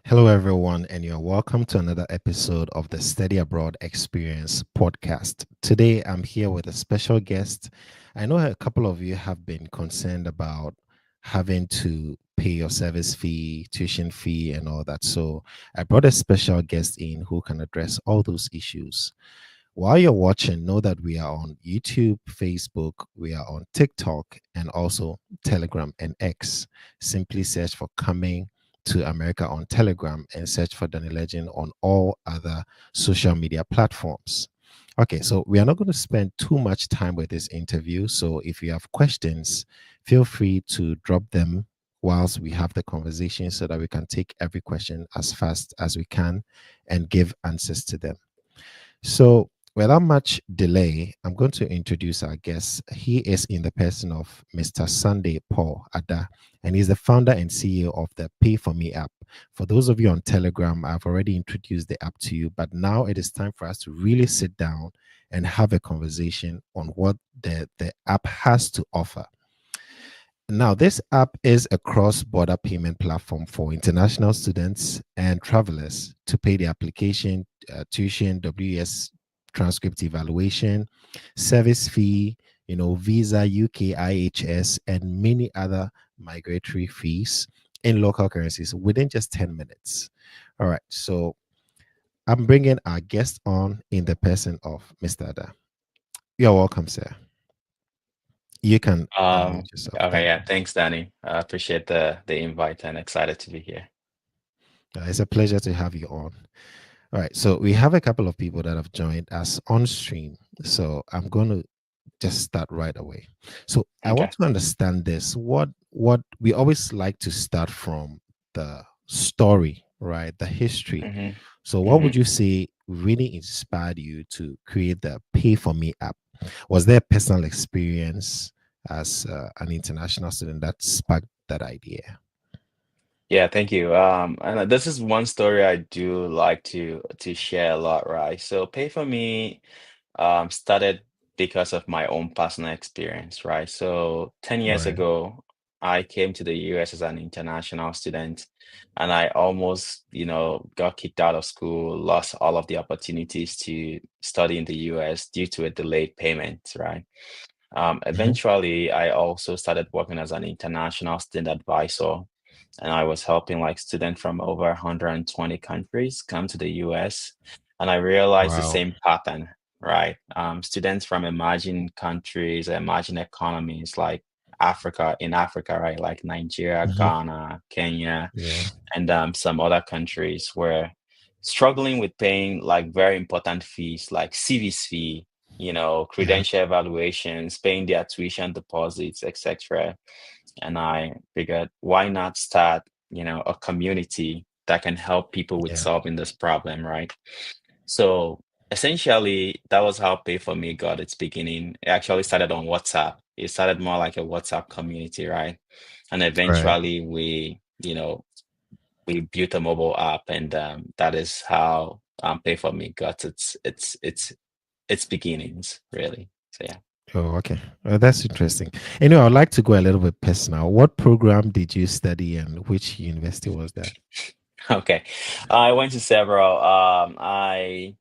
Hello, everyone, and you're welcome to another episode of the Study Abroad Experience podcast. Today, I'm here with a special guest. I know a couple of you have been concerned about having to pay your service fee, tuition fee, and all that. So, I brought a special guest in who can address all those issues. While you're watching, know that we are on YouTube, Facebook, we are on TikTok, and also Telegram and X. Simply search for Coming to America on Telegram and search for Danny Legend on all other social media platforms. Okay, so we are not going to spend too much time with this interview. So if you have questions, feel free to drop them whilst we have the conversation so that we can take every question as fast as we can and give answers to them. So, without much delay, I'm going to introduce our guest. He is in the person of Mr. Sunday Adah, and he's the founder and CEO of the Pay For Me app. For those of you on Telegram, I've already introduced the app to you, but now it is time for us to really sit down and have a conversation on what the app has to offer. Now, this app is a cross border payment platform for international students and travelers to pay the application, tuition, WS transcript evaluation, service fee, visa, UK, IHS, and many other migratory fees in local currencies within just 10 minutes. All right. So I'm bringing our guest on in the person of Mr. Adah. You're welcome, sir. You can Um, unmute yourself. okay, Thank yeah, you. thanks, Danny. I appreciate the invite and excited to be here. It's a pleasure to have you on. All right, so we have a couple of people that have joined us on stream. So I'm going to just start right away. So I want Okay. to understand this. What we always like to start from the story, right? The history. Mm-hmm. So what would Mm-hmm. you say really inspired you to create the Pay For Me app? Was there a personal experience as an international student that sparked that idea? Yeah, thank you. And this is one story I do like to share a lot, right? So Pay For Me started because of my own personal experience, right? So 10 years Right. ago, I came to the US as an international student, and I almost, got kicked out of school, lost all of the opportunities to study in the US due to a delayed payment, right? Hmm. Eventually, I also started working as an international student advisor, and I was helping like students from over 120 countries come to the US. And I realized the Wow. same pattern, right? Students from emerging countries, emerging economies like in Africa, right? Like Nigeria, Hmm. Ghana, Kenya, Yeah. and some other countries were struggling with paying like very important fees like CV's fee, Yeah. credential evaluations, paying their tuition deposits, etc. And I figured, why not start, a community that can help people with Yeah. solving this problem, right? So essentially, that was how Pay For Me got its beginning. It actually started on WhatsApp. It started more like a WhatsApp community, right? And Right. eventually we built a mobile app, and that is how Pay For Me got its beginnings, really. So yeah. Oh, okay. That's interesting. Anyway, I'd like to go a little bit personal. What program did you study and which university was that? Okay. I went to several. I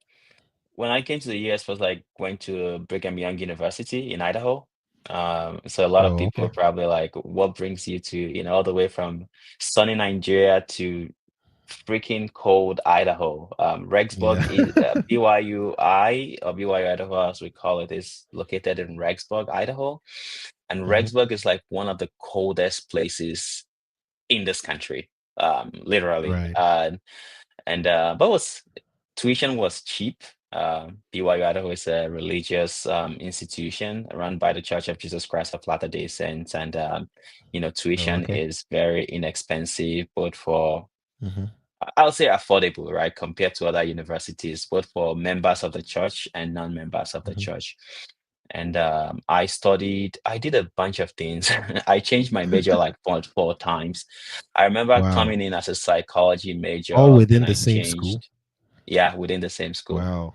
When I came to the US was like going to Brigham Young University in Idaho. So a lot of Oh, people okay. are probably like, what brings you to, all the way from sunny Nigeria to freaking cold Idaho? Yeah. Rexburg is BYUI or BYU Idaho, as we call it, is located in Rexburg, Idaho. And Hmm. Rexburg is like one of the coldest places in this country, literally. Right. But was tuition was cheap. BYU Idaho is a religious institution run by the Church of Jesus Christ of Latter-day Saints, and Oh, tuition okay. is very inexpensive, both for Hmm. I'll say affordable, right, compared to other universities, both for members of the church and non-members of the Hmm. church. And I did a bunch of things. I changed my major like four times. I remember Wow. coming in as a psychology All major, then within the I same school. changed, yeah, within the same school. Wow.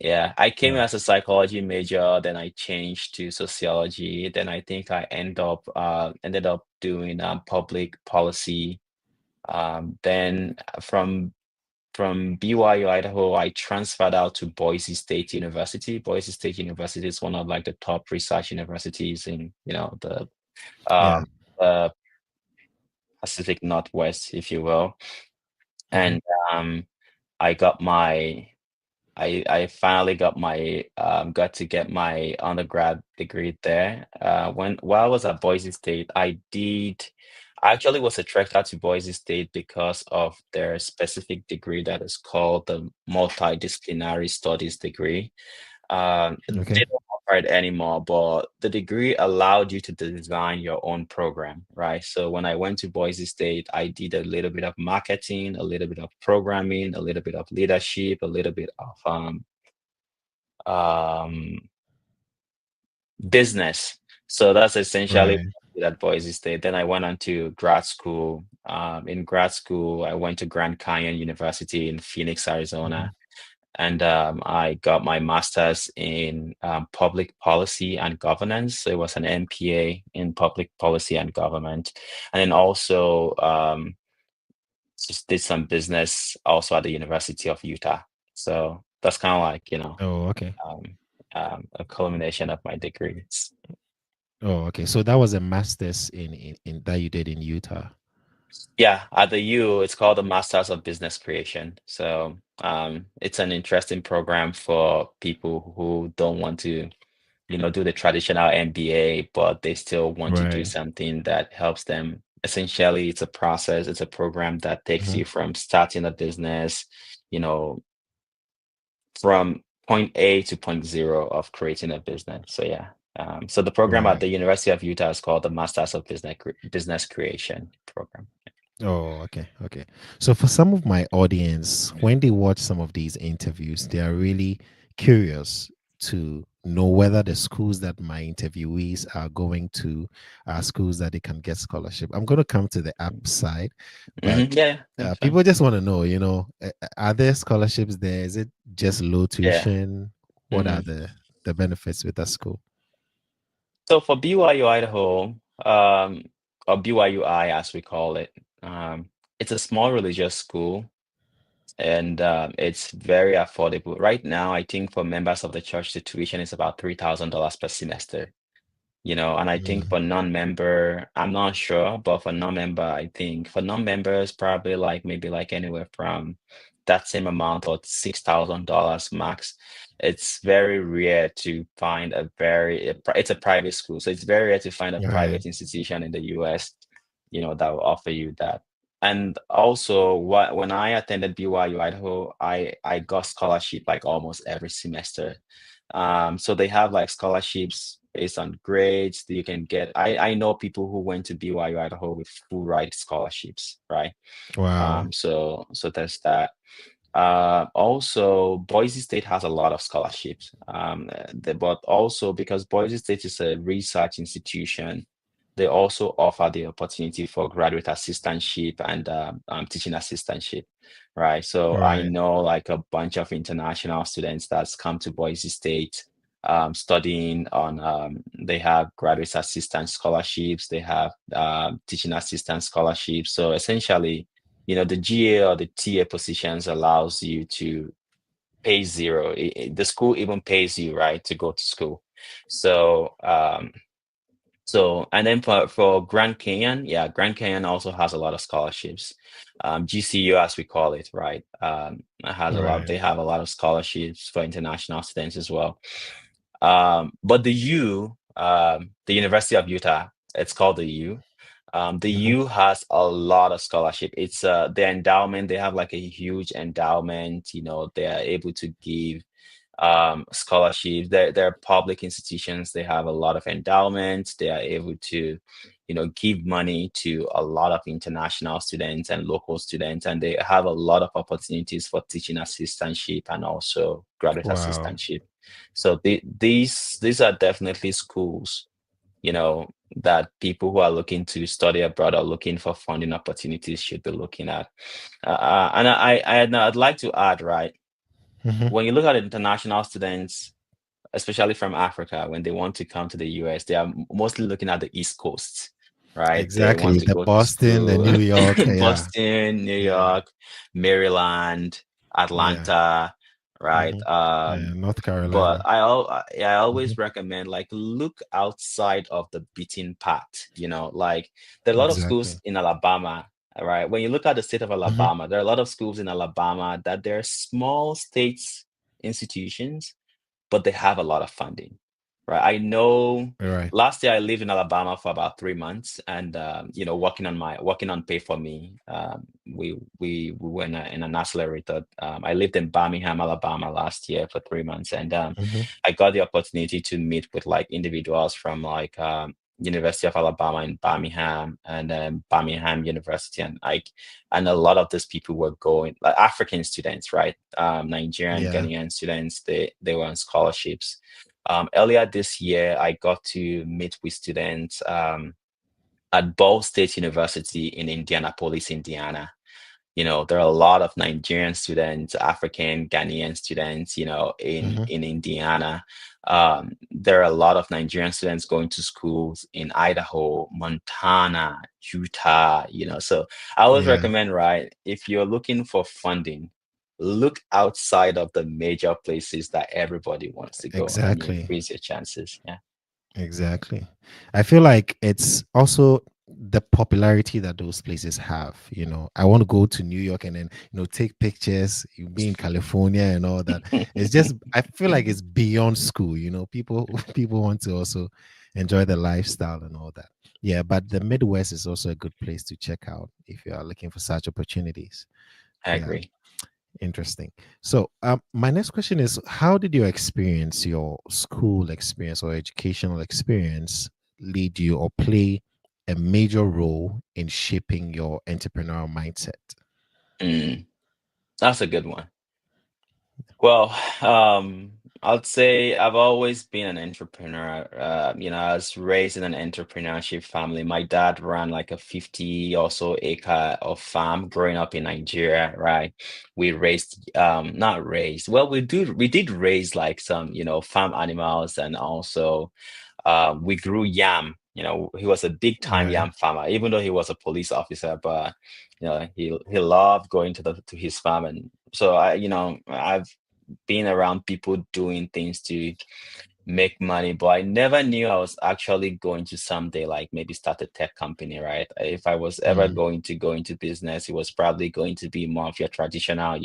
Yeah, I came in Wow. as a psychology major, then I changed to sociology, then I think I ended up doing public policy Then from BYU, Idaho, I transferred out to Boise State University. Boise State University is one of like the top research universities in, Yeah. um, the Pacific Northwest, if you will. Hmm. And um, I got my I finally got to get my undergrad degree there. While I was at Boise State, I actually was attracted to Boise State because of their specific degree that is called the multidisciplinary studies degree. Okay. They don't offer it anymore, but the degree allowed you to design your own program, right? So when I went to Boise State, I did a little bit of marketing, a little bit of programming, a little bit of leadership, a little bit of um, business. So that's essentially Right. what I did at Boise State. Then I went on to grad school. In grad school, I went to Grand Canyon University in Phoenix, Hmm. Arizona. And I got my master's in public policy and governance. So it was an MPA in public policy and government. And then also just did some business also at the University of Utah. So that's kind of like, Oh, okay. um, a culmination of my degrees. Oh, okay. So that was a master's in that you did in Utah. Yeah, at the U, it's called the Masters of Business Creation. So it's an interesting program for people who don't want to do the traditional MBA, but they still want to do Right. something that helps them. Essentially, it's a process, it's a program that takes Hmm. you from starting a business, you know, from point A to point zero of creating a business. So yeah. So the program at Right. the University of Utah is called the Masters of Business Creation program. Oh, okay, okay. So for some of my audience, when they watch some of these interviews, they are really curious to know whether the schools that my interviewees are going to are schools that they can get scholarship. I'm going to come to the app side, but Yeah, that's fine. people just want to know, are there scholarships there? Is it just low Yeah. tuition? What are hmm the benefits with that school? So for BYU Idaho, um, or BYUI as we call it, it's a small religious school and it's very affordable. Right now, I think for members of the church, the tuition is about $3,000 per semester. And I think Mm, for non-member, I'm not sure, but for non-member, I think for non-members, probably like maybe like anywhere from that same amount or $6,000 max. It's very rare to find it's a private school, so it's very rare to find a right, private institution in the US, that will offer you that. And also, when I attended BYU Idaho, I got scholarship like almost every semester. So they have like scholarships based on grades that you can get. I know people who went to BYU Idaho with full ride scholarships, right? wow, So there's that. Also, Boise State has a lot of scholarships. But also because Boise State is a research institution, they also offer the opportunity for graduate assistantship and teaching assistantship, right? So I right, know like a bunch of international students that's come to Boise State studying on, they have graduate assistant scholarships, they have teaching assistant scholarships. So essentially, the GA or the TA positions allows you to pay zero. The school even pays you, right, to go to school. So, and then for Grand Canyon, yeah, Grand Canyon also has a lot of scholarships. GCU, as we call it, right, right. they have a lot of scholarships for international students as well. But the University of Utah, it's called the U. The Mhm. U has a lot of scholarship. It's the endowment, they have like a huge endowment, they are able to give scholarships. They're public institutions. They have a lot of endowments. They are able to, give money to a lot of international students and local students, and they have a lot of opportunities for teaching assistantship and also graduate Wow. assistantship. So these are definitely schools, that people who are looking to study abroad or looking for funding opportunities should be looking at. And I'd like to add, right, Mhm. when you look at international students, especially from Africa, when they want to come to the US, they are mostly looking at the East Coast, right? They want Exactly. to The go to Boston, the school. New York. Yeah. Boston, New Yeah. York, Maryland, Yeah. Atlanta, right? Hmm. Yeah. North But Carolina. I Hmm. always recommend like look outside of the beaten path, like there are a lot of schools Exactly. in Alabama, right? When you look at the state of Hmm. Alabama, there are a lot of schools in Alabama that they're small states institutions, but they have a lot of funding, right? I know Right. last year I lived in Alabama for about 3 months, and working on Pay for Me. We were in an accelerator. I lived in Birmingham, Alabama last year for 3 months, and Hmm. I got the opportunity to meet with like individuals from like University of Alabama in Birmingham and then Birmingham University, and a lot of these people were going like African students, right? Nigerian, Yeah. Ghanaian students. They were on scholarships. Earlier this year, I got to meet with students at Ball State University in Indianapolis, Indiana. There are a lot of Nigerian students, African, Ghanaian students, in Hmm. in Indiana. There are a lot of Nigerian students going to schools in Idaho, Montana, Utah, So I always Yeah. recommend, right, if you're looking for funding, look outside of the major places that everybody wants to go and you Exactly. increase your chances. Yeah. Exactly. I feel like it's also the popularity that those places have. I want to go to New York and then, take pictures, you be in California and all that. It's just, I feel like it's beyond school. People people want to also enjoy the lifestyle and all that. Yeah, but the Midwest is also a good place to check out if you are looking for such opportunities. I Yeah. agree. Interesting. So, my next question is: how did your experience, your school experience or educational experience, lead you or play a major role in shaping your entrepreneurial mindset? Mm, that's a good one. Well, I'd say I've always been an entrepreneur. I was raised in an entrepreneurship family. My dad ran like a 50 or so acre of farm growing up in Nigeria, right? We raised, not raised, well, we did raise like some, farm animals, and also we grew yam. He was a big time Right. yam farmer, even though he was a police officer, but he loved going to his farm. And so I've being around people doing things to make money, but I never knew I was actually going to someday like maybe start a tech company, right? If I was ever Mm, going to go into business, it was probably going to be more of your traditional,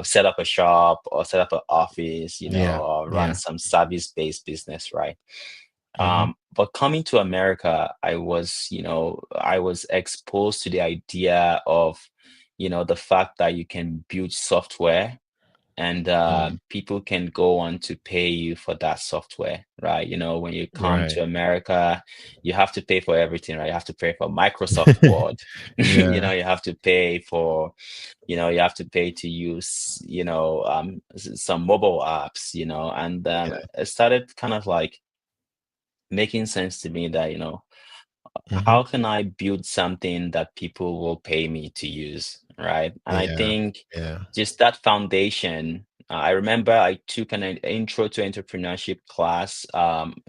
set up a shop or set up an office, yeah. or run Yeah. some service-based business, right? Hmm. But coming to America, I was exposed to the idea of, the fact that you can build software and Mm, people can go on to pay you for that software, right? When you come right. to America, you have to pay for everything, right? You have to pay for Microsoft Word. Yeah. You have to pay for, you have to pay to use, some mobile apps, and Yeah. it started kind of like making sense to me that, Hmm. how can I build something that people will pay me to use, right? And I Yeah. think Yeah. just that foundation. I remember I took an intro to entrepreneurship class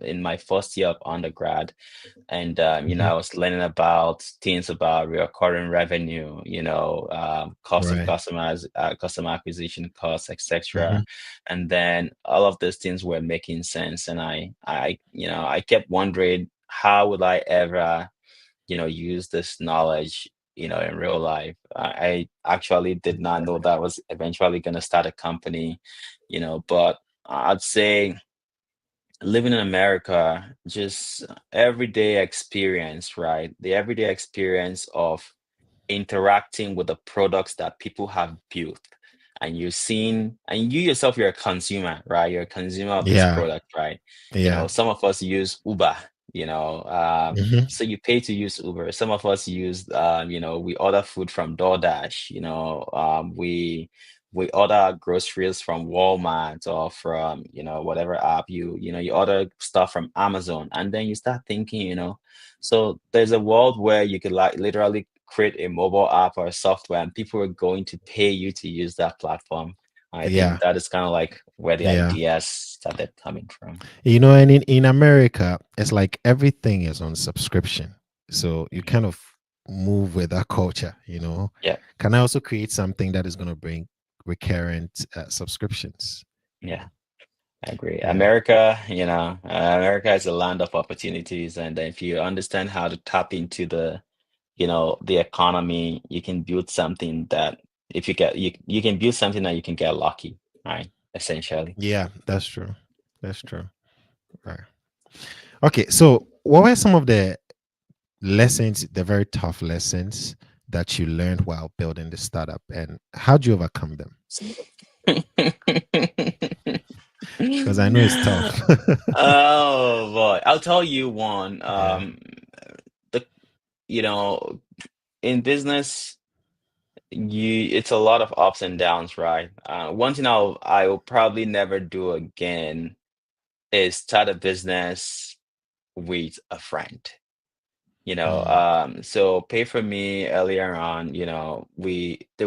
in my first year of undergrad, and Hmm. I was learning about things about recurring revenue, cost of Right. customers, customer acquisition costs, Hmm. etc. And then all of those things were making sense, and I kept wondering how would I ever use this knowledge, in real life. I actually did not know that I was eventually going to start a company, but I'd say living in America, just everyday experience, right? The everyday experience of interacting with the products that people have built. And you're seeing, and you yourself, you're a consumer, right? You're a consumer of this Yeah. product, right? Yeah. Some of us use Uber, Hmm. so you pay to use Uber. Some of us use, we order food from DoorDash, we order groceries from Walmart or from, whatever app you order stuff from Amazon, and then you start thinking, so there's a world where you could like literally create a mobile app or software and people are going to pay you to use that platform. I think Yeah. that is kind of like where the Yeah. ideas started coming from. And in America, it's like everything is on subscription. So you Mhm. kind of move with that culture. Yeah, Can I also create something that is going to bring recurrent subscriptions? yeah, I agree. Yeah. America is a land of opportunities, and if you understand how to tap into the economy, you can build something that if you get you can build something that you can get lucky, right? Essentially. Yeah, that's true. That's true. Right. Okay. So what were some of the lessons, the very tough lessons that you learned while building the startup, and how do you overcome them? Because I know it's tough. Oh boy, I'll tell you one. Yeah. The you know, in business, it's a lot of ups and downs, right? One thing I will probably never do again is start a business with a friend. Mm, So pay for me earlier on, there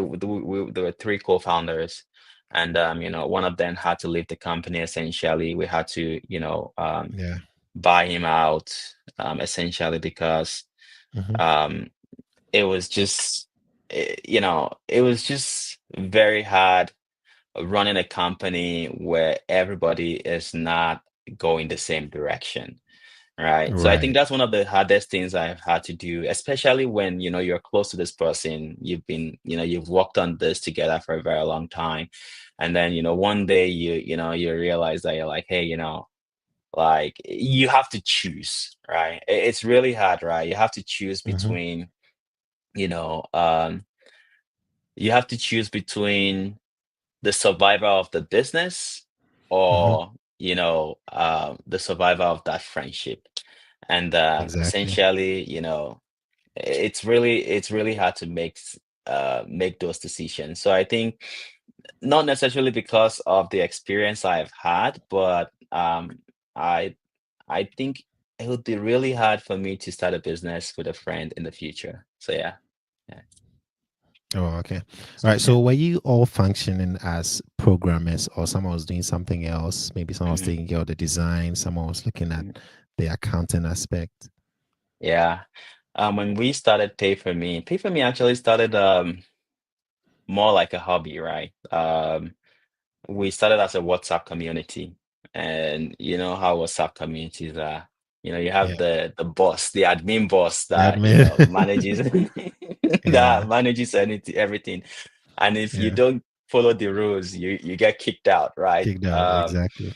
were three co-founders, and one of them had to leave the company essentially. We had to, yeah. buy him out, essentially because Hmm. um it was just it was just very hard running a company where everybody is not going the same direction. Right. So I think Right. that's one of the hardest things I've had to do, especially when, you're close to this person, you've worked on this together for a very long time. And then, one day you realize that you're like, hey, like you have to choose, right? It's really hard, right? You have to choose Hmm. between, you know, um, you have to choose between the survival of the business Hmm. or the survival of that friendship. And Exactly. essentially, it's really hard to make those decisions. So I think not necessarily because of the experience I've had, but i I think it would be really hard for me to start a business with a friend in the future. So yeah. Yeah. Oh, okay. All right. Yeah. So were you all functioning as programmers, or someone was doing something else? Maybe someone was Mhm, taking care of the design, someone was looking at mhm. the accounting aspect. Yeah. When we started Pay for me actually started more like a hobby, right? We started as a WhatsApp community, and you know how WhatsApp communities are. You have Yeah. the boss, the admin boss The that admin. manages that Yeah. manages anything, everything. And if you Yeah. don't follow the rules, you get kicked out, right? Kicked out. Exactly.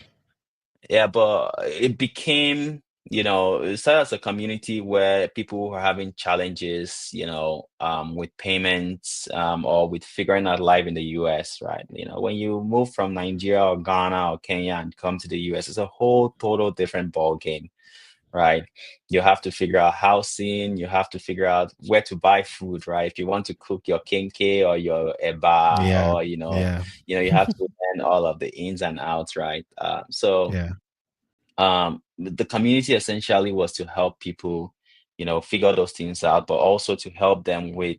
Yeah, but it became, it started as a community where people were having challenges, with payments, or with figuring out life in the US, right? When you move from Nigeria or Ghana or Kenya and come to the US, it's a whole total different ball game, right? You have to figure out housing, you have to figure out where to buy food, right? If you want to cook your kenke or your eba, Yeah. or Yeah. you have to learn all of the ins and outs, right? So Yeah. the community essentially was to help people figure those things out, but also to help them with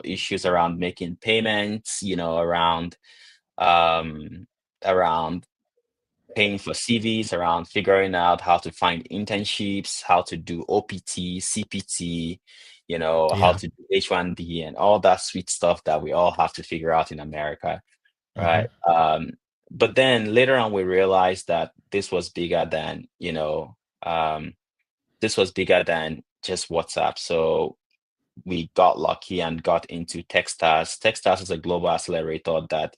issues around making payments, um around paying for CVs, around figuring out how to find internships, how to do OPT, CPT, how Yeah. to do H1B and all that sweet stuff that we all have to figure out in America, Hmm. right? But then later on, we realized that um, this was bigger than just WhatsApp. So we got lucky and got into Techstars. Techstars is a global accelerator that,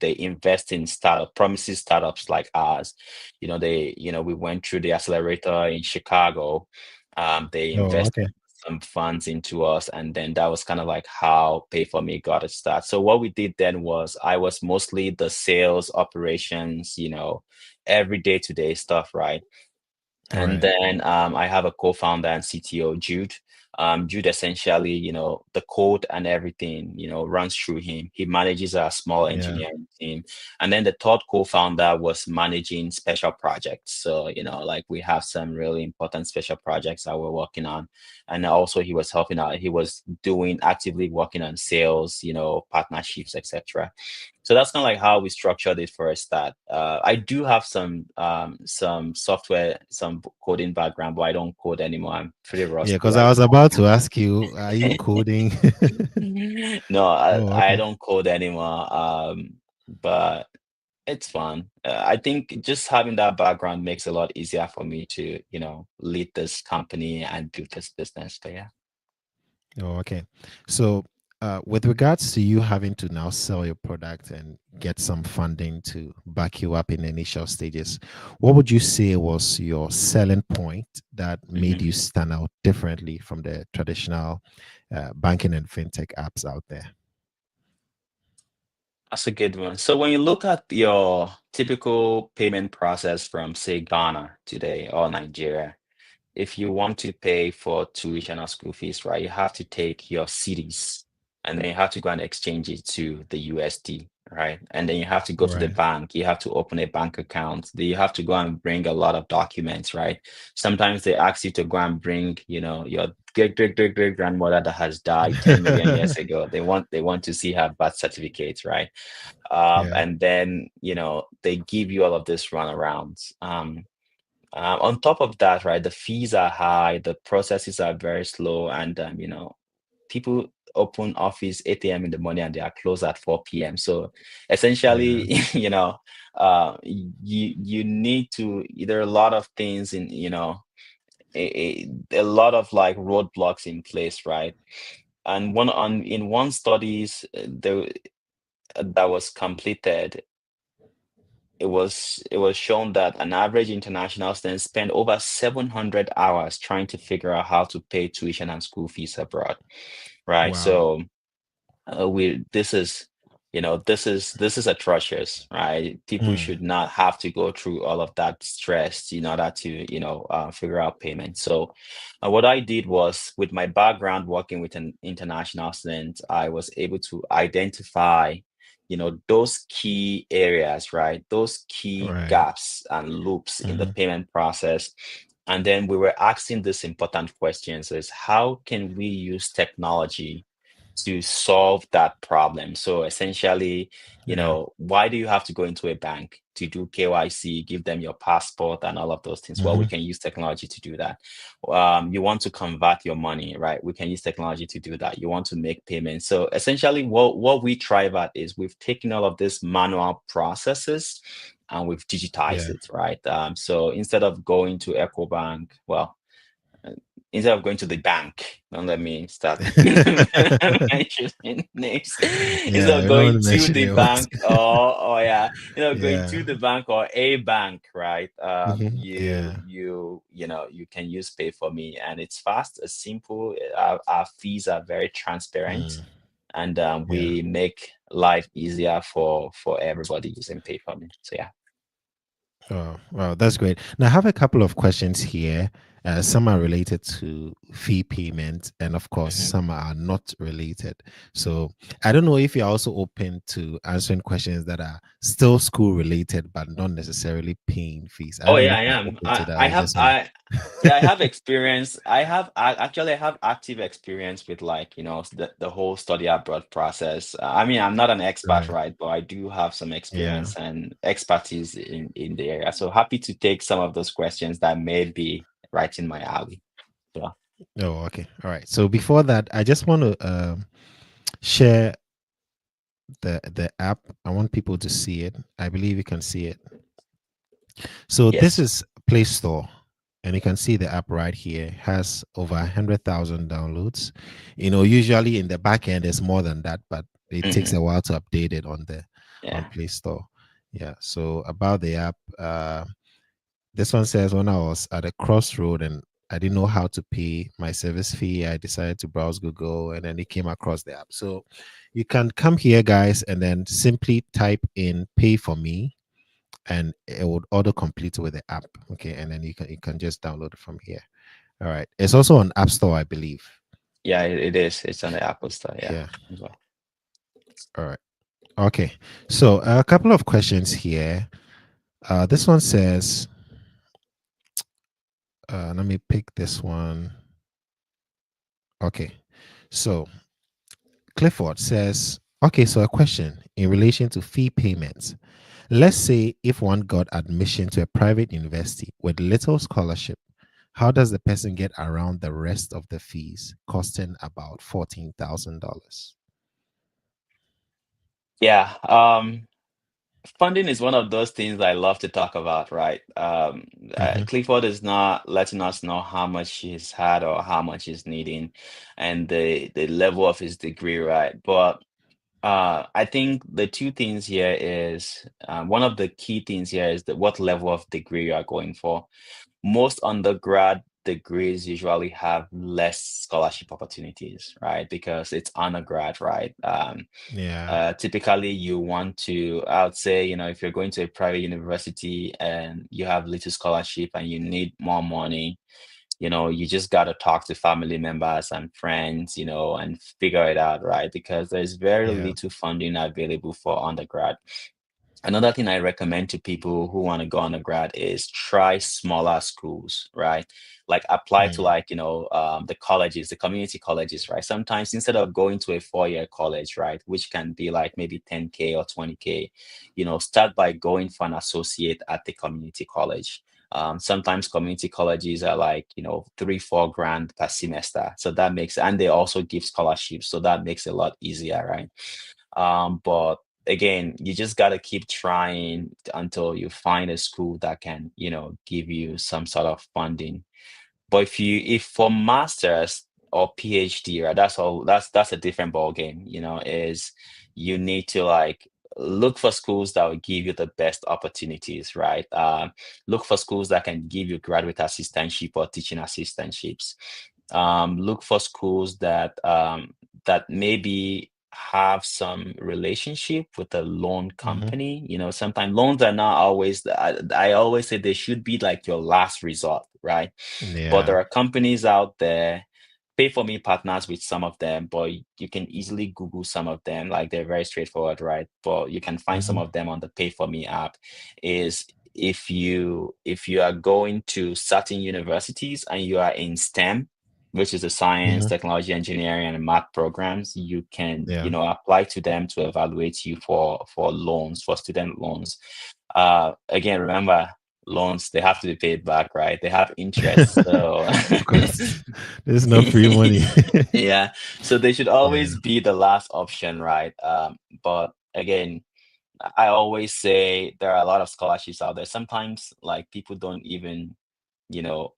they invest in promises startups like ours. We went through the accelerator in Chicago. They Oh, invested okay. some funds into us, and then that was kind of like how Pay for Me got its start. So what we did then was I was mostly the sales operations, every day-to-day stuff, right? And Right. then I have a co-founder and CTO, Jude. Jude essentially, the code and everything, runs through him. He manages a small Yeah. engineering team. And then the third co-founder was managing special projects. So, like we have some really important special projects that we're working on. And also he was helping out. He was doing actively working on sales, partnerships, etc. So that's kind of like how we structured it for a start. I do have some software, some coding background, but I don't code anymore. I'm pretty Yeah, rusty because I right was now. about to ask you, are you coding? No, Oh, I okay. don't code anymore. But it's fun. I think just having that background makes it a lot easier for me to, lead this company and build this business. But yeah. Oh, okay. So, with regards to you having to now sell your product and get some funding to back you up in the initial stages, what would you say was your selling point that made Mhm. you stand out differently from the traditional banking and fintech apps out there? That's a good one. So when you look at your typical payment process from, say, Ghana today or Nigeria, if you want to pay for tuition or school fees, right, you have to take your CDs and then you have to go and exchange it to the USD, right? And then you have to go to the Right. bank. You have to open a bank account. Then you have to go and bring a lot of documents, right? Sometimes they ask you to go and bring, your great grandmother that has died 10 million years ago. They want to see her birth certificate, right? Yeah. And then, they give you all of this runarounds. On top of that, right, the fees are high, the processes are very slow, and people open office 8 a.m. in the morning and they are closed at 4 p.m. So Yeah. essentially, you need to there are a lot of things in, a lot of like roadblocks in place, right? And in one studies that was completed, it was shown that an average international student spend over 700 hours trying to figure out how to pay tuition and school fees abroad, right? Wow. So we this is atrocious, right? People Mm. should not have to go through all of that stress in order to figure out payment. So what I did was, with my background working with an international student, I was able to identify those key areas, right? Those key Right. gaps and loops in the Hmm. payment process. And then we were asking this important questions: is how can we use technology to solve that problem? So essentially, Yeah. why do you have to go into a bank to do KYC, give them your passport and all of those things? Well, we Hmm. can use technology to do that. You want to convert your money, right? We can use technology to do that. You want to make payments. So essentially, what we thrive at is we've taken all of these manual processes and we've digitized Yeah. it, right? So instead of going to EcoBank, well, uh, instead of going to the bank, don't let me start mentioning names. Instead Yeah. of We don't want going to to mention the names. bank, or yeah, going Yeah. to the bank or a bank, right? You Yeah. you you know you can use Pay for Me, and it's fast, it's simple. Our fees are very transparent, Mm. and Yeah. we make life easier for everybody using Pay for Me. So yeah. Oh, wow, that's great. Now, I have a couple of questions here. Some are related to fee payment, and of course, Mhm. some are not related. So, I don't know if you're also open to answering questions that are still school related, but not necessarily paying fees. I Oh don't know yeah, if I you're am. open to I that, I or you have just want. I Yeah, I have experience. Actually, I have active experience with, like, the whole study abroad process. I mean, I'm not an expert, Right. right? But I do have some Yeah. experience and expertise in the area. So happy to take some of those questions that may be right in my alley. So Oh, okay. All right. So before that, I just want to share the app. I want people to see it. I believe you can see it. So this yes. is Play Store, and you can see the app right here. It has over 100,000 downloads. Usually in the back end, there's more than that, but it takes Hmm. a while to update it on Yeah. Play Store. Yeah. So about the app, this one says when I was at a crossroad and I didn't know how to pay my service fee, I decided to browse Google and then it came across the app. So you can come here, guys, and then simply type in "pay for me" and it would auto complete with the app. Okay, and then you can just download it from here. All right. It's also on App Store, I believe. Yeah, it is. It's on the Apple Store. Yeah. Yeah. As well. All right. Okay. So a couple of questions here. This one says, let me pick this one. Okay. So Clifford says, Okay, so a question in relation to fee payments. Let's say if one got admission to a private university with little scholarship, how does the person get around the rest of the fees costing about $14,000? Yeah. Funding is one of those things I love to talk about, right? Mm-hmm. Clifford is not letting us know how much he's had or how much he's needing and the level of his degree, right? But I think the two things here is one of the key things here is that what level of degree you are going for. Most undergrad degrees usually have less scholarship opportunities, right? Because it's undergrad, right? Yeah, Typically, you want to, I would say, if you're going to a private university and you have little scholarship and you need more money, you just got to talk to family members and friends, and figure it out, right? Because there's very yeah. little funding available for undergrad. Another thing I recommend to people who want to go undergrad is try smaller schools, right? Like apply to Mm, the colleges, the community colleges, right? Sometimes instead of going to a 4-year college, right, which can be like maybe 10K or 20K, start by going for an associate at the community college. Sometimes community colleges are like, 3, 4 grand per semester. So that makes, and they also give scholarships. So that makes it a lot easier, right? But again, you just got to keep trying until you find a school that can, give you some sort of funding. But if for masters or PhD, right, that's a different ball game, is you need to like look for schools that will give you the best opportunities, right? Look for schools that can give you graduate assistantship or teaching assistantships. Look for schools that maybe have some relationship with a loan mm-hmm. company. Sometimes loans are not always, I always say they should be like your last resort, right? But Yeah. there are companies out there, Pay for Me partners with some of them, but you can easily Google some of them. Like they're very straightforward, right? But you can find some Mm-hmm. of them on the Pay for Me app. Is if you are going to certain universities and you are in STEM, which is the science, Mm-hmm. technology, engineering, and math programs, you can, Yeah. apply to them to evaluate you for loans, for student loans. Again, remember, loans, they have to be paid back, right? They have interest. So Of course, there's no free money. yeah, so they should Yeah. always be the last option, right? But again, I always say there are a lot of scholarships out there. Sometimes like people don't even,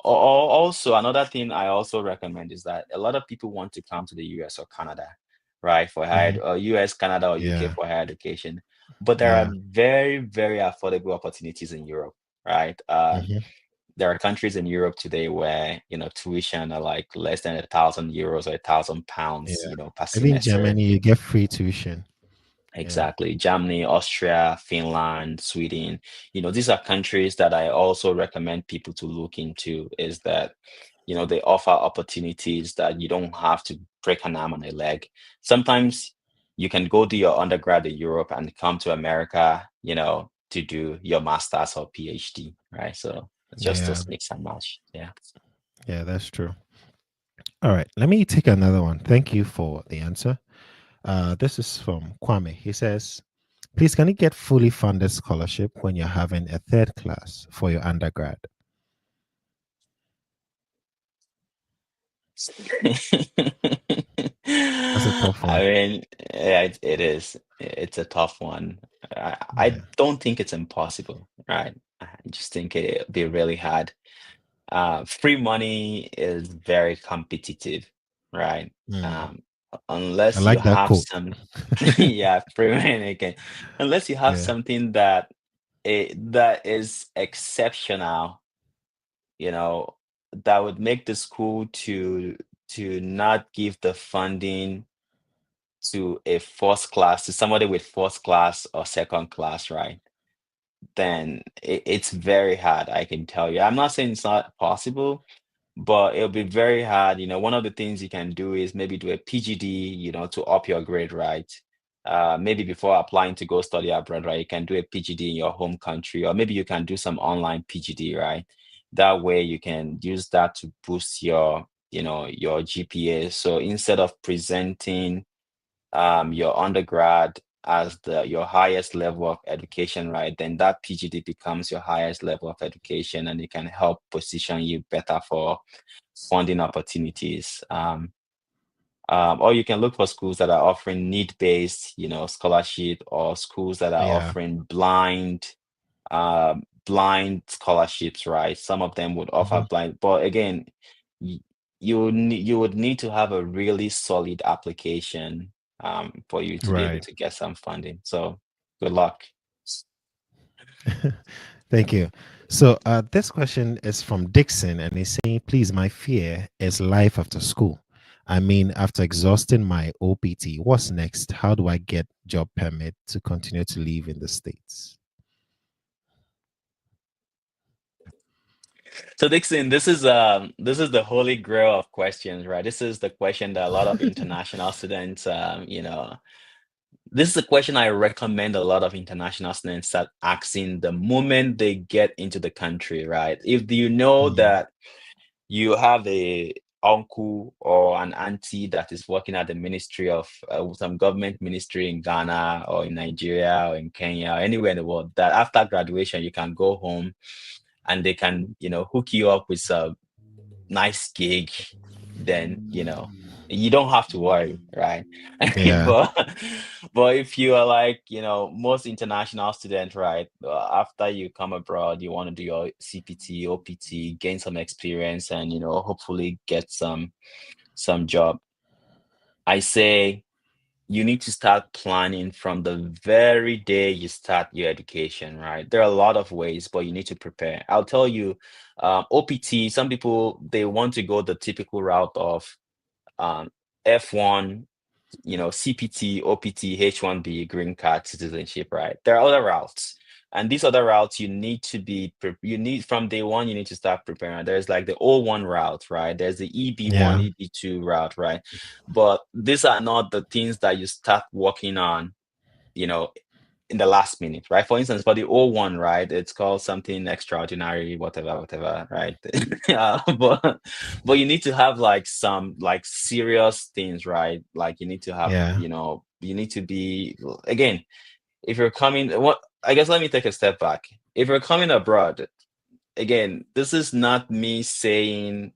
also another thing I also recommend is that a lot of people want to come to the US or Canada, right? For higher Mhm. US, Canada, or UK Yeah. for higher education. But there are Yeah. very, very affordable opportunities in Europe, right? Mhm. There are countries in Europe today where, tuition are like less than €1,000 or £1,000, Yeah. per Even semester. Germany, you get free tuition. Yeah. Exactly. Germany, Austria, Finland, Sweden. These are countries that I also recommend people to look into, is that, they offer opportunities that you don't have to break an arm and a leg. Sometimes you can go do your undergrad in Europe and come to America, to do your master's or PhD, right? So it's just Yeah. this mix and match. Yeah. Yeah, that's true. All right. Let me take another one. Thank you for the answer. This is from Kwame. He says, please, can you get fully funded scholarship when you're having a third class for your undergrad? That's a tough I one. mean, yeah, it is. It's a tough one. I Yeah. don't think it's impossible, right? I just think it'd be really hard. Free money is very competitive, right? Mm. Um, I unless you like that have quote. some, yeah, free money again. Unless you have Yeah. something that is exceptional, you know, that would make the school to not give the funding to a first class, to somebody with first class or second class, right? Then it's very hard, I can tell you. I'm not saying it's not possible, but it'll be very hard. One of the things you can do is maybe do a PGD, to up your grade, right? Maybe before applying to go study abroad, right? You can do a PGD in your home country, or maybe you can do some online PGD, right? That way you can use that to boost your GPA. So instead of presenting your undergrad as the your highest level of education, right? Then that PGD becomes your highest level of education, and it can help position you better for funding opportunities. Or you can look for schools that are offering need-based, scholarship, or schools that are Yeah. offering blind scholarships, right? Some of them would offer Mhm. blind, but again, y- you would need to have a really solid application for you to be able Right. to get some funding. So good luck. Thank you. So this question is from Dixon, and he's saying, "Please, my fear is life after school. I mean, after exhausting my OPT, what's next? How do I get job permit to continue to live in the States?" So Dixon, this is the holy grail of questions, right? This is the question that a lot of international students, this is a question I recommend a lot of international students start asking the moment they get into the country, right? If you know Mm, that you have a uncle or an auntie that is working at the ministry of some government ministry in Ghana or in Nigeria or in Kenya or anywhere in the world, that after graduation you can go home and they can, hook you up with some nice gig, then you don't have to worry, right? yeah. But if you are like most international students, right, after you come abroad, you want to do your CPT, OPT, gain some experience, and hopefully get some job. I say you need to start planning from the very day you start your education, right? There are a lot of ways, but you need to prepare. I'll tell you, OPT, some people, they want to go the typical route of um, F1, CPT, OPT, H1B, green card, citizenship, right? There are other routes. And these other routes, you need to you need from day one, you need to start preparing. There's like the O1 route, right? There's the EB1, Yeah. EB2 route, right? But these are not the things that you start working on, you know, in the last minute, right? For instance, for the O1, right, it's called something extraordinary, whatever, whatever, right? But you need to have like some like serious things, right? Like you need to have, Yeah. you need to be again, if you're coming, what I guess let me take a step back. If you're coming abroad, again, this is not me saying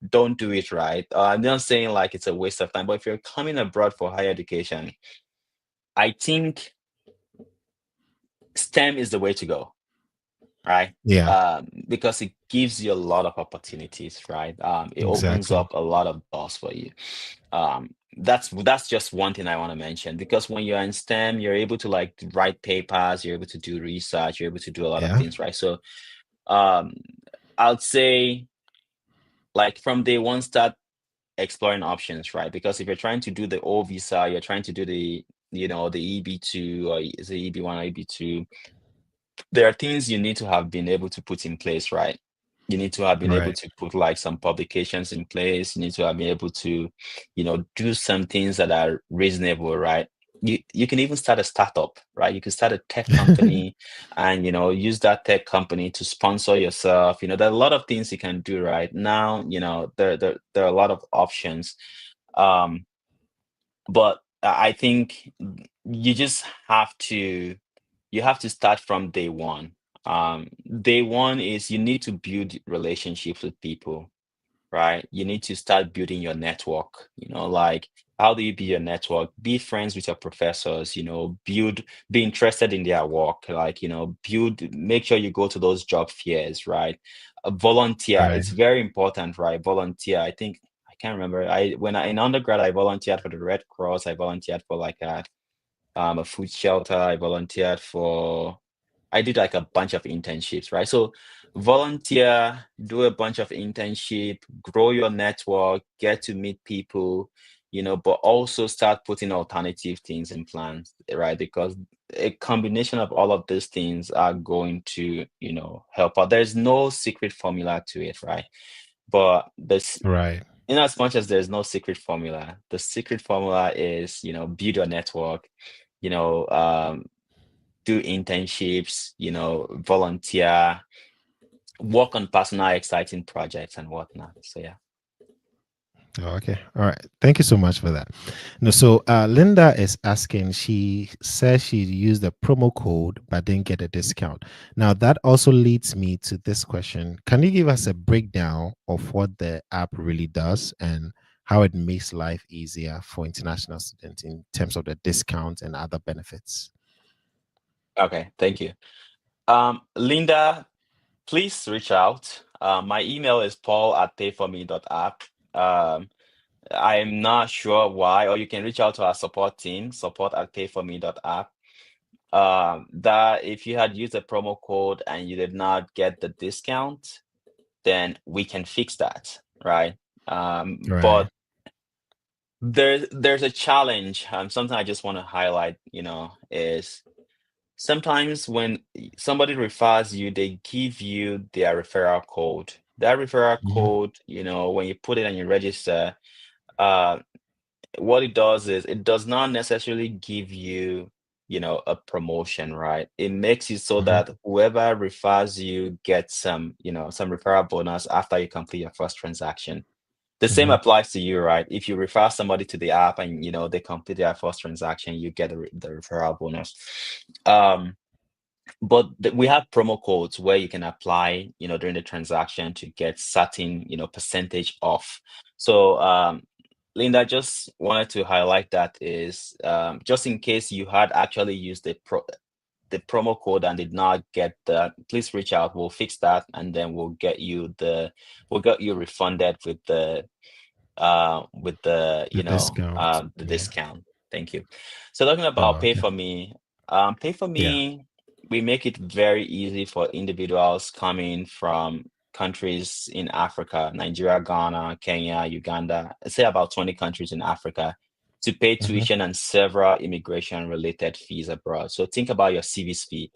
don't do it, right? I'm not saying like it's a waste of time, but if you're coming abroad for higher education, I think STEM is the way to go, right? Yeah. Because it gives you a lot of opportunities, right? It opens Exactly. up a lot of doors for you. That's just one thing I want to mention because when you're in STEM, you're able to like write papers, you're able to do research, you're able to do a lot of Yeah. things, right? So um, I'd say like from day one, start exploring options, right? Because if you're trying to do the O visa, you're trying to do the EB2 or is it EB1 or EB2, there are things you need to have been able to put in place, right? You need to have been able Right. to put like some publications in place. You need to have been able to, do some things that are reasonable, right? You can even start a startup, right? You can start a tech company and use that tech company to sponsor yourself. There are a lot of things you can do right now. There are a lot of options. Um, but I think you just have to start from day one. Day one is you need to build relationships with people, right? You need to start building your network. Like how do you build your network? Be friends with your professors. Be interested in their work. Like make sure you go to those job fairs, right? Volunteer. Right. It's very important, right? Volunteer. I think I can't remember. When I in undergrad, I volunteered for the Red Cross. I volunteered for like a food shelter. I did like a bunch of internships, right? So volunteer, do a bunch of internship, grow your network, get to meet people, but also start putting alternative things in plans, right? Because a combination of all of these things are going to, help out. There's no secret formula to it, right? But this Right. in as much as there's no secret formula, the secret formula is, build your network, you know, um, do internships, volunteer, work on personal exciting projects and whatnot. So yeah. Oh, okay. All right. Thank you so much for that. No, so Linda is asking, she says she used the promo code but didn't get a discount. Now, that also leads me to this question. Can you give us a breakdown of what the app really does and how it makes life easier for international students in terms of the discounts and other benefits? Okay, thank you. Linda, please reach out. My email is paul@payforme.app. I'm not sure why, or you can reach out to our support team, support@payforme.app. That if you had used a promo code and you did not get the discount, then we can fix that, right? Right. But there's a challenge. Something I just want to highlight, is sometimes when somebody refers you, they give you their referral code. That referral Mhm. code, when you put it and you register, uh, what it does is it does not necessarily give you, a promotion, right? It makes it so Mhm. that whoever refers you gets some referral bonus after you complete your first transaction. The same Mhm. applies to you, right? If you refer somebody to the app and they complete their first transaction, you get the referral bonus. Um, but we have promo codes where you can apply, during the transaction to get certain, percentage off. So, Linda, just wanted to highlight that is just in case you had actually used the promo code and did not get that, please reach out. We'll fix that, and then we'll get you refunded with the The discount. the Yeah. discount. Thank you. So talking Oh, about pay okay. for me, pay for Yeah. me, we make it very easy for individuals coming from countries in Africa, Nigeria, Ghana, Kenya, Uganda, say about 20 countries in Africa, to pay Mhm. tuition and several immigration related fees abroad. So think about your CV's fee.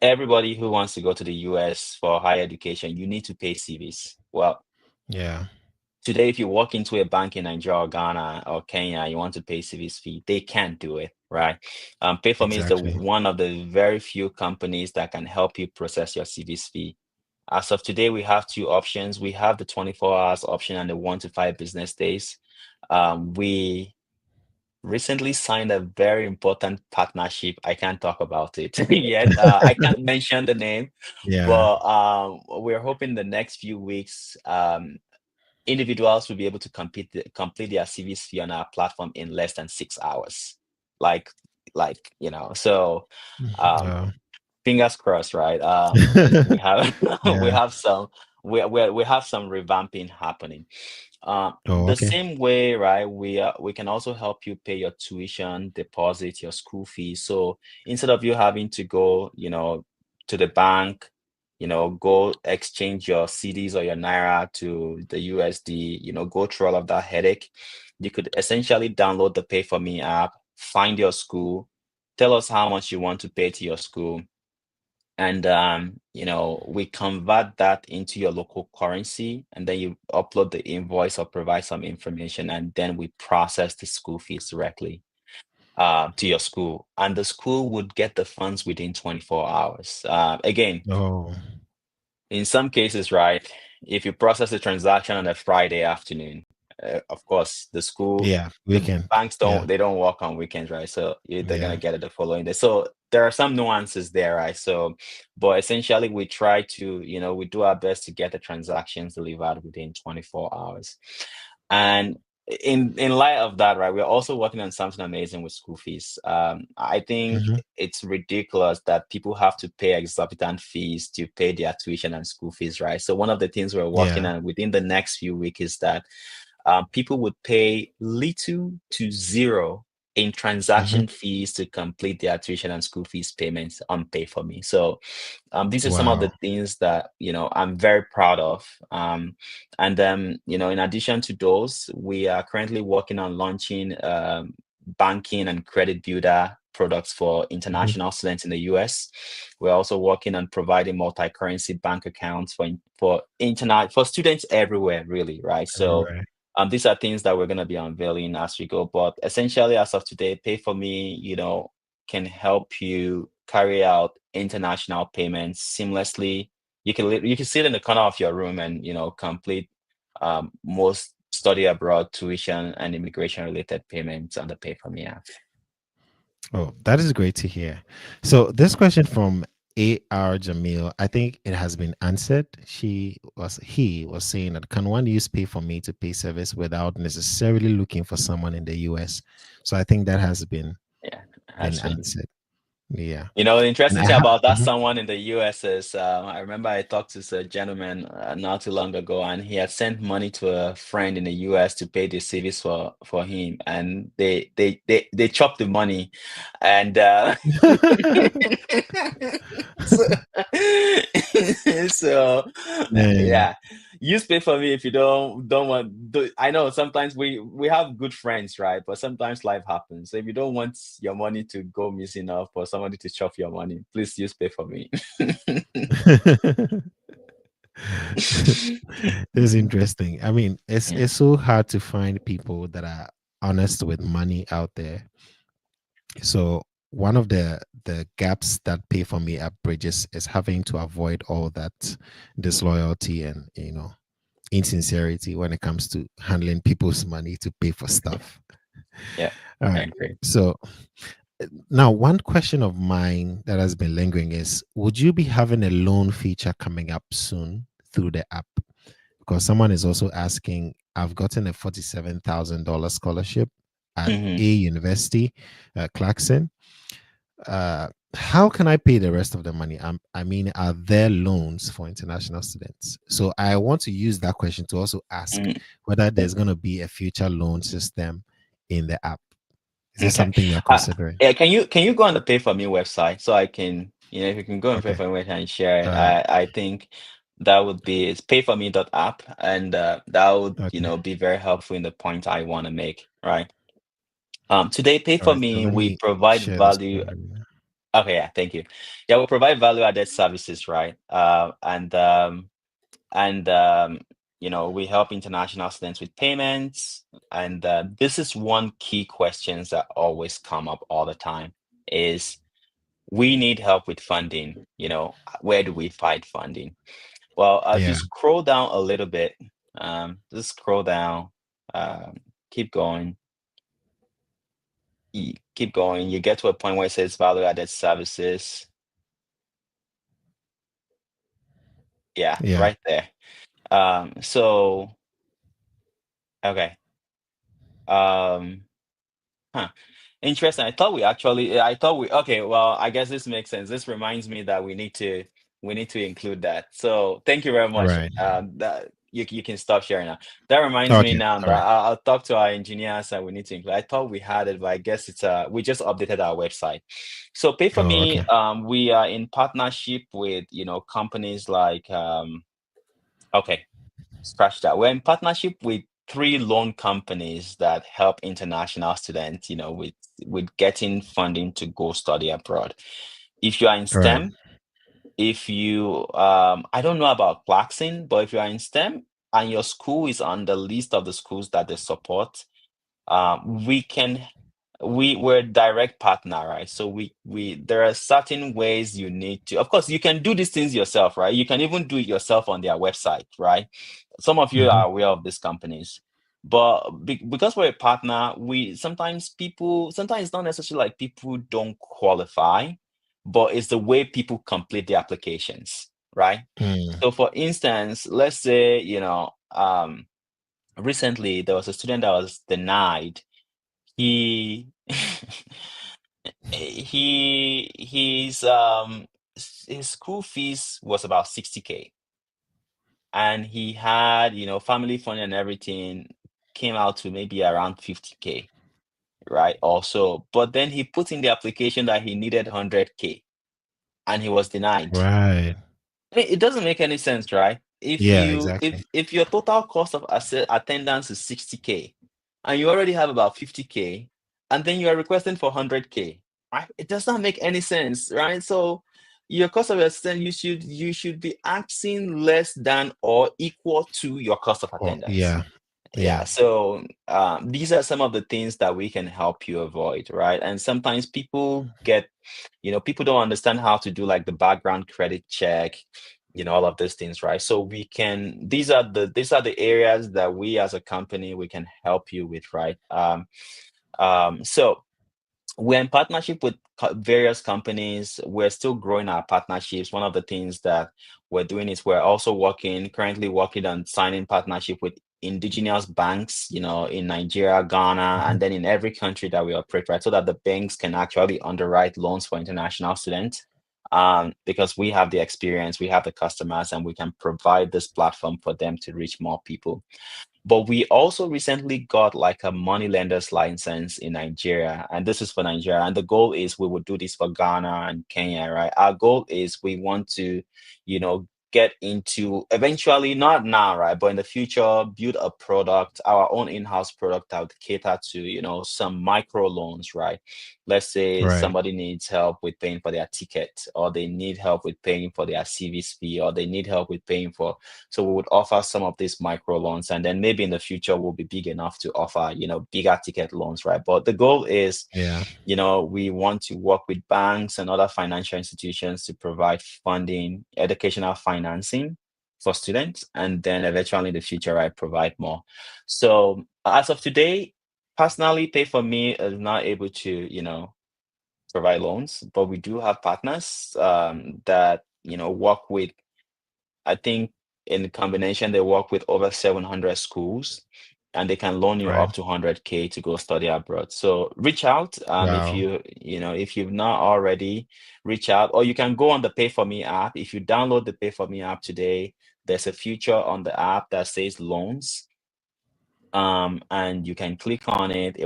Everybody who wants to go to the US for higher education, you need to pay CVs. Well, Yeah. today, if you walk into a bank in Nigeria or Ghana or Kenya, you want to pay service fee, they can't do it, right? Pay for me is the Exactly. one of the very few companies that can help you process your service fee. As of today, we have two options. We have the 24 hours option and the 1 to 5 business days. We recently signed a very important partnership. I can't talk about it yet. I can't mention the name, Yeah. but we're hoping the next few weeks. Individuals will be able to complete their CVs fee on our platform in less than 6 hours. Like, so Mhm. um, fingers crossed, right? We have we Yeah. have some we have some revamping happening. Oh, The okay. same way, right? We can also help you pay your tuition, deposit your school fees. So instead of you having to go, to the bank, go exchange your CDs or your Naira to the USD, go through all of that headache, you could essentially download the Pay for Me app, find your school, tell us how much you want to pay to your school, and we convert that into your local currency, and then you upload the invoice or provide some information, and then we process the school fees directly to your school, and the school would get the funds within 24 hours. Again, Oh, in some cases, right, if you process the transaction on a Friday afternoon, of course, yeah. the Weekend. banks Yeah. don't work on weekends, right? So they're gonna Yeah. get it the following day. So there are some nuances there, right? So, but essentially, we try to, we do our best to get the transactions delivered within 24 hours. And in light of that, right, we're also working on something amazing with school fees. I think Hmm. it's ridiculous that people have to pay exorbitant fees to pay their tuition and school fees, right? So one of the things we're working Yeah. on within the next few weeks is that people would pay little to zero in Hmm. transaction fees to complete their tuition and school fees payments on Pay for Me. So these are some of Wow. the things that I'm very proud of. And in addition to those, we are currently working on launching banking and credit builder products for Hmm. international students in the US. We're also working on providing multi-currency bank accounts for internet for students everywhere, really, right? So Everywhere. these are things that we're going to be unveiling as we go. But essentially, as of today, Pay for Me, can help you carry out international payments seamlessly. You can sit in the corner of your room and complete most study abroad, tuition, and immigration related payments on the Pay for Me app. Oh, that is great to hear. So this question from AR Jamil, I think it has been answered. He was saying that can one use Pay for Me to pay service without necessarily looking for someone in the US? So I think that has Yeah, been has been. answered. Yeah. The And interesting I thing have about that someone in the US is, I remember I talked to a gentleman not too long ago, and he had sent money to a friend in the US to pay the service for him, and they chopped the money, and so, so Man. yeah, use Pay for Me if you don't want. I know sometimes we have good friends, right? But sometimes life happens. So if you don't want your money to go missing off or somebody to chop your money, please use Pay for Me. This is interesting. I mean, Yeah. it's so hard to find people that are honest with money out there. So one of the gaps that Pay for Me app bridges is having to avoid all that disloyalty and insincerity when it comes to handling people's money to pay for stuff. Yeah, All I right. agree. So now one question of mine that has been lingering is would you be having a loan feature coming up soon through the app? Because someone is also asking, I've gotten a $47,000 scholarship at Hmm. a university, Clarkson. How can I pay the rest of the money? I mean, are there loans for international students? So I want to use that question to also ask whether there's going to be a future loan system in the app. Is this Okay. something you're Uh, considering? yeah, can you go on the Pay for Me website so I can, if you can go on Pay Okay. for Me website and share it, All right. I think that would be it's payforme.app, and that would, Okay. be very helpful in the point I want to make, right? Today, Pay All for right. So Me, let we me provide share the value. screen. Let me know. Okay, yeah, thank you. Yeah, we provide value-added services, right? And we help international students with payments. And this is one key questions that always come up all the time is we need help with funding. Where do we find funding? Well, if you Yeah. scroll down a little bit, just scroll down, um, keep going, keep going. You get to a point where it says value-added services. Yeah, Yeah. right there. So okay. Um, huh. Interesting. I thought okay, well, I guess this makes sense. This reminds me that we need to include that. So thank you very much. Right. That you can stop sharing now. That reminds me Okay. now All that right. I'll talk to our engineers and we need to include. I thought we had it, but I guess we just updated our website. So Pay for Oh, Me, okay. we are in partnership with companies like okay, scratch that. We're in partnership with three loan companies that help international students, with getting funding to go study abroad. If you are in All right. STEM, if you I don't know about Clarkson, but if you are in STEM and your school is on the list of the schools that they support, we can we're a direct partner, right? So we there are certain ways you need to, of course, you can do these things yourself, right? You can even do it yourself on their website, right? Some of you Mm-hmm. are aware of these companies, but because we're a partner, we sometimes it's not necessarily like people don't qualify, but it's the way people complete the applications, right? Mm. So for instance, let's say recently there was a student that was denied. He his school fees was about 60K, and he had, family fund and everything came out to maybe around 50K, right? Also, but then he put in the application that he needed 100K and he was denied. Right. It doesn't make any sense, right? If Yeah, you exactly. if your total cost of attendance is 60K and you already have about 50K and then you are requesting for 100K, right? It does not make any sense, right? So your cost of attendance, you should be asking less than or equal to your cost of Oh, attendance. yeah. Yeah, Yeah. so these are some of the things that we can help you avoid, right? And sometimes people don't understand how to do like the background credit check. all of these things, right? So these are the areas that we as a company we can help you with, right? So we're in partnership with various companies. We're still growing our partnerships. One of the things that we're doing is we're also currently working on signing partnership with indigenous banks, in Nigeria, Ghana, Mhm. and then in every country that we operate, right? So that the banks can actually underwrite loans for international students. Because we have the experience, we have the customers, and we can provide this platform for them to reach more people. But we also recently got like a money lender's license in Nigeria, and this is for Nigeria. And the goal is we would do this for Ghana and Kenya, right? Our goal is we want to, get into eventually, not now, right? But in the future, build a product, our own in-house product that would cater to, some micro loans, right? Let's say Right. somebody needs help with paying for their ticket, or they need help with paying for their CV's fee, or they need help with paying for, so we would offer some of these micro loans, and then maybe in the future we'll be big enough to offer, bigger ticket loans, right? But the goal is, Yeah. we want to work with banks and other financial institutions to provide funding, educational financing for students, and then eventually in the future, right, provide more. So as of today, personally, Pay for Me is not able to, provide loans, but we do have partners that, work with, I think in combination, they work with over 700 schools, and they can loan you Right. up to 100K to go study abroad. So reach out, if Wow. if you've not already, reach out, or you can go on the Pay for Me app. If you download the Pay for Me app today, there's a feature on the app that says loans, and you can click on it.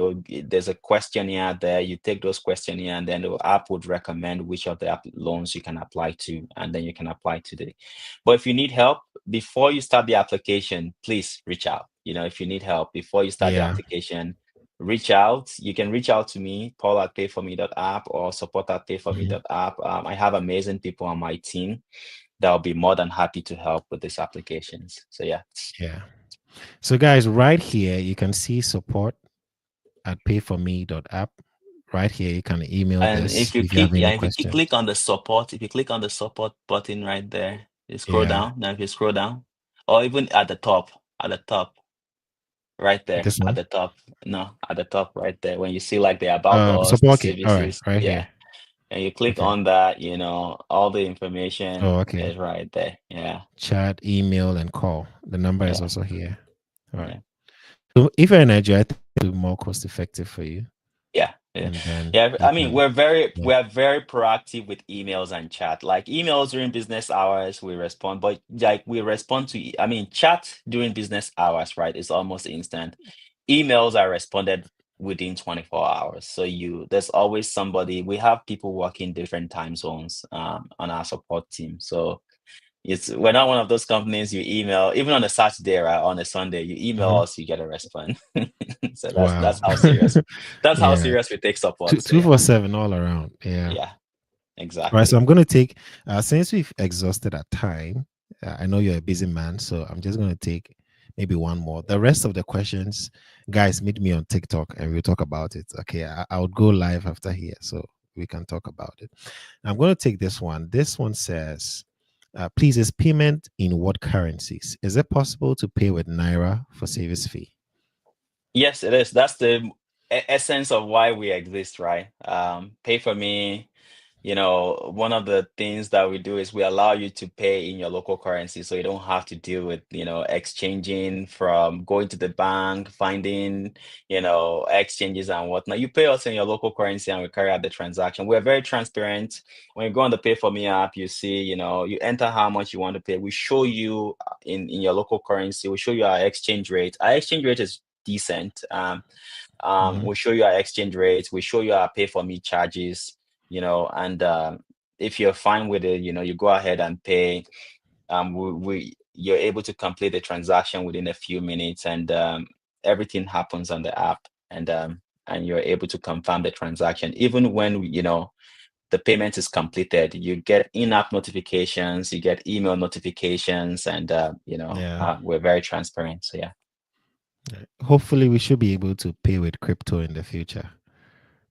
There's a questionnaire there. You take those questionnaire, and then the app would recommend which of the loans you can apply to, and then you can apply today. But if you need help before you start the application, please reach out. If you need help before you start the Yeah. application, reach out. You can reach out to me, Paul at payforme.app, or support at Mhm. payforme.app. I have amazing people on my team that will be more than happy to help with these applications. So yeah. Yeah. So, guys, right here, you can see support at payforme.app. Right here, you can email And this if you if you have click, any yeah, if you questions. click on the support, if you click on the support button right there, you scroll Yeah. down. Now, if you scroll down, or even at the top, right there, This at one. the top, no, at the top, right there, when you see like the about us, the Support. Okay. All right. services, Right yeah, here. and you click Okay. on that, all the information Oh, okay. is right there. Yeah, Chat, email, and call. The number is yeah, also here. All right. yeah. So, if you're in Nigeria, I think it'll be more cost effective for you. Yeah, yeah, And then yeah. you I mean, can, yeah. we're very proactive with emails and chat. Like emails during business hours, we respond, but like we respond to, I mean, chat during business hours, right? It's almost instant. Emails are responded within 24 hours. So there's always somebody. We have people working different time zones on our support team. So we're not one of those companies you email, even on a Saturday, right? On a Sunday, you email Mhm. us, you get a response. So that's Wow. that's how serious that's how Yeah. serious we take Two support. So two yeah, four seven all around. Yeah. yeah, All right. So exactly. I'm going to take, since we've exhausted our time, I know you're a busy man, so I'm just going to take maybe one more. The rest of the questions, guys, meet me on TikTok and we'll talk about it. Okay. I would go live after here, so we can talk about it. I'm going to take this one. This one says, please, is payment in what currencies? Is it possible to pay with Naira for service fee? Yes, it is. That's the essence of why we exist, right? Pay for me. One of the things that we do is we allow you to pay in your local currency, so you don't have to deal with, exchanging from going to the bank, finding, exchanges and whatnot. You pay us in your local currency and we carry out the transaction. We're very transparent. When you go on the Pay for Me app, you see, you enter how much you want to pay. We show you in your local currency, we show you our exchange rate. Our exchange rate is decent. Mhm. We show you our exchange rates, we show you our Pay for Me charges, and if you're fine with it, you go ahead and pay. You're able to complete the transaction within a few minutes, and everything happens on the app, and you're able to confirm the transaction even when the payment is completed. You get in-app notifications, you get email notifications, and Yeah. we're very transparent. So yeah. Hopefully, we should be able to pay with crypto in the future.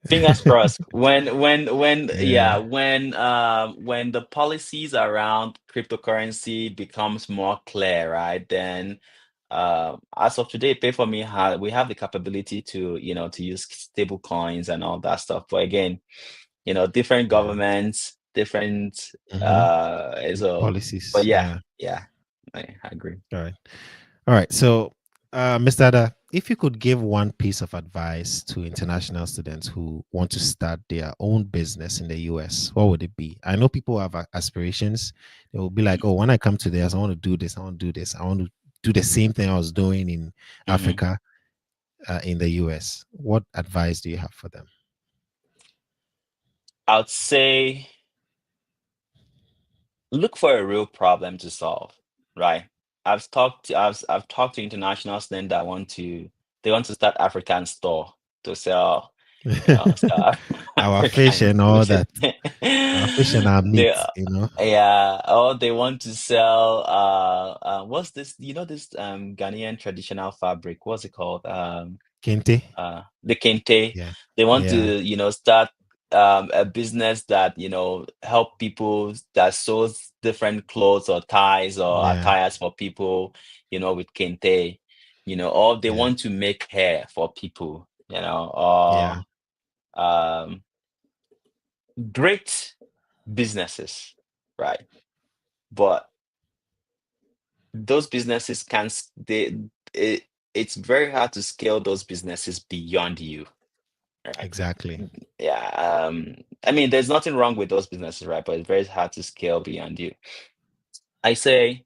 Fingers crossed. When the policies around cryptocurrency becomes more clear, right? Then, as of today, Pay for Me we have the capability to, to use stable coins and all that stuff. But again, different Yeah. governments, different, Hmm. so, but Policies. yeah, Yeah. yeah, I agree. All right. All right. So, Mr. Ada, if you could give one piece of advice to international students who want to start their own business in the US, what would it be? I know people have aspirations. They will be like, oh, when I come to this, I want to do this. I want to do this. I want to do the same thing I was doing in Hmm. Africa, in the US. What advice do you have for them? I'd say look for a real problem to solve, right? I've talked to international students that they want to start African store to sell, sell Our fish African and all food. that. Our fish and our They meat, you know. yeah, or they want to sell what's this? This Ghanaian traditional fabric. What's it called? Kente. The kente. Yeah. They want to, Yeah. start a business that, help people that sews different clothes or ties or Yeah. attires for people, with kente, or they Yeah. want to make hair for people, Yeah. or um, great businesses, right? But those businesses can it, it's very hard to scale those businesses beyond you, right? Exactly. Yeah, I mean, there's nothing wrong with those businesses, right? But it's very hard to scale beyond you. I say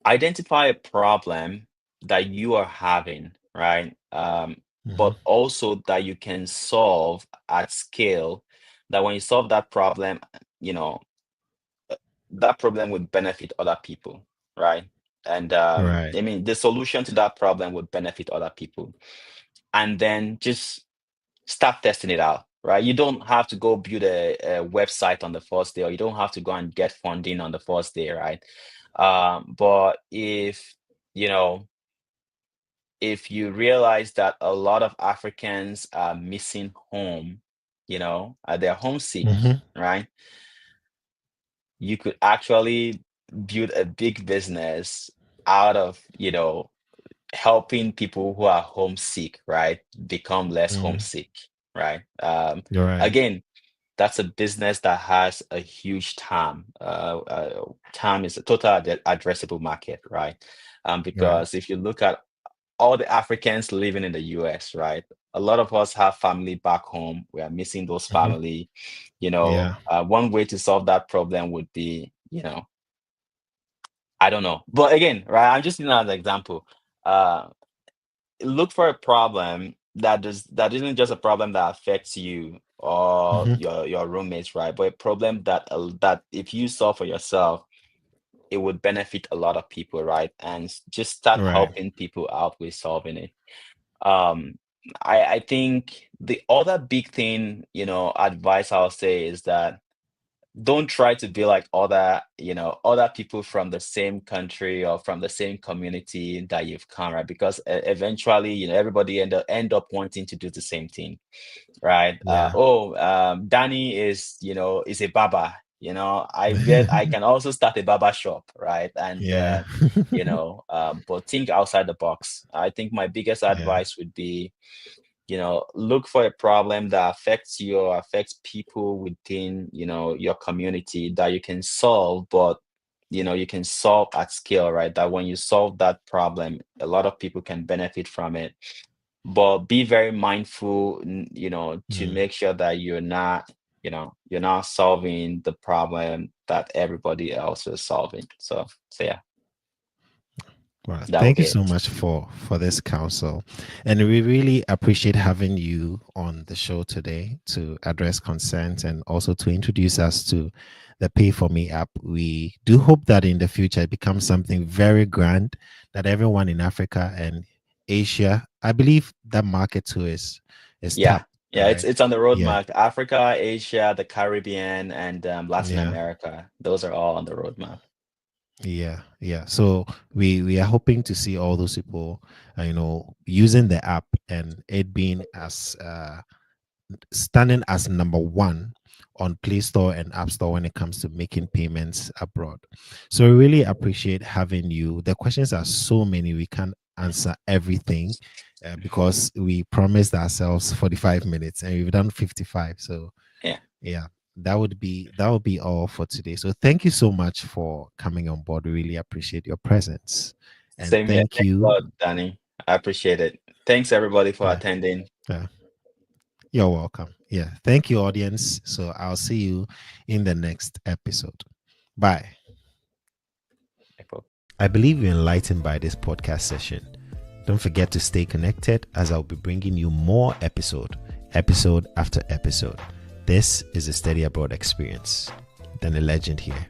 identify a problem that you are having, right? Hmm. But also that you can solve at scale, that when you solve that problem, you know, that problem would benefit other people, right? And Right. I mean, the solution to that problem would benefit other people. And then just start testing it out, right? You don't have to go build a website on the first day, or you don't have to go and get funding on the first day, right? But you know, if you realize that a lot of Africans are missing home, they're homesick, Hmm. right? You could actually build a big business out of, helping people who are homesick, right, become less Mm. homesick, right? You're right. Again, that's a business that has a huge TAM. TAM is a total addressable market, right? Right. Because if you look at all the Africans living in the US, right? A lot of us have family back home. We are missing those Hmm. family. Yeah. One way to solve that problem would be, I don't know. But again, right? I'm just using that as an example. Uh, Look for a problem that isn't just a problem that affects you or Hmm. your roommates, right? But a problem that if you solve for yourself, it would benefit a lot of people, right? And just start Right. helping people out with solving it. Um, I think the other big thing, advice I'll say is that don't try to be like other people from the same country or from the same community that you've come, right? Because eventually, everybody end up wanting to do the same thing, right? Yeah. Danny is a barber. I can also start a barber shop, right? And Yeah. but think outside the box. I think my biggest Yeah. advice would be, look for a problem that affects you or affects people within, your community that you can solve, but you can solve at scale, right? That when you solve that problem, a lot of people can benefit from it. But be very mindful, to Mm. make sure that you're not solving the problem that everybody else is solving. So yeah, Well, that would thank be you so it. much for this counsel, and we really appreciate having you on the show today to address concerns and also to introduce us to the Pay for Me app. We do hope that in the future it becomes something very grand that everyone in Africa and Asia, I believe that market too is Yeah. tapped, Yeah, it's right? it's on the Yeah, roadmap. Africa, Asia, the Caribbean, and Latin yeah. America. Those are all on the roadmap. Yeah, yeah. So we are hoping to see all those people, using the app and it being as standing as number one on Play Store and App Store when it comes to making payments abroad. So we really appreciate having you. The questions are so many, we can't answer everything because we promised ourselves 45 minutes and we've done 55. So Yeah. yeah, that would be all for today. So thank you so much for coming on board. We really appreciate your presence. And Same here. thank Thanks a you. lot, Danny. I appreciate it. Thanks everybody for Yeah, attending. yeah. You're welcome. Yeah. Thank you, audience. So I'll see you in the next episode. Bye. I believe you're enlightened by this podcast session. Don't forget to stay connected as I'll be bringing you more episode after episode. This is a Study Abroad experience. Then a legend here.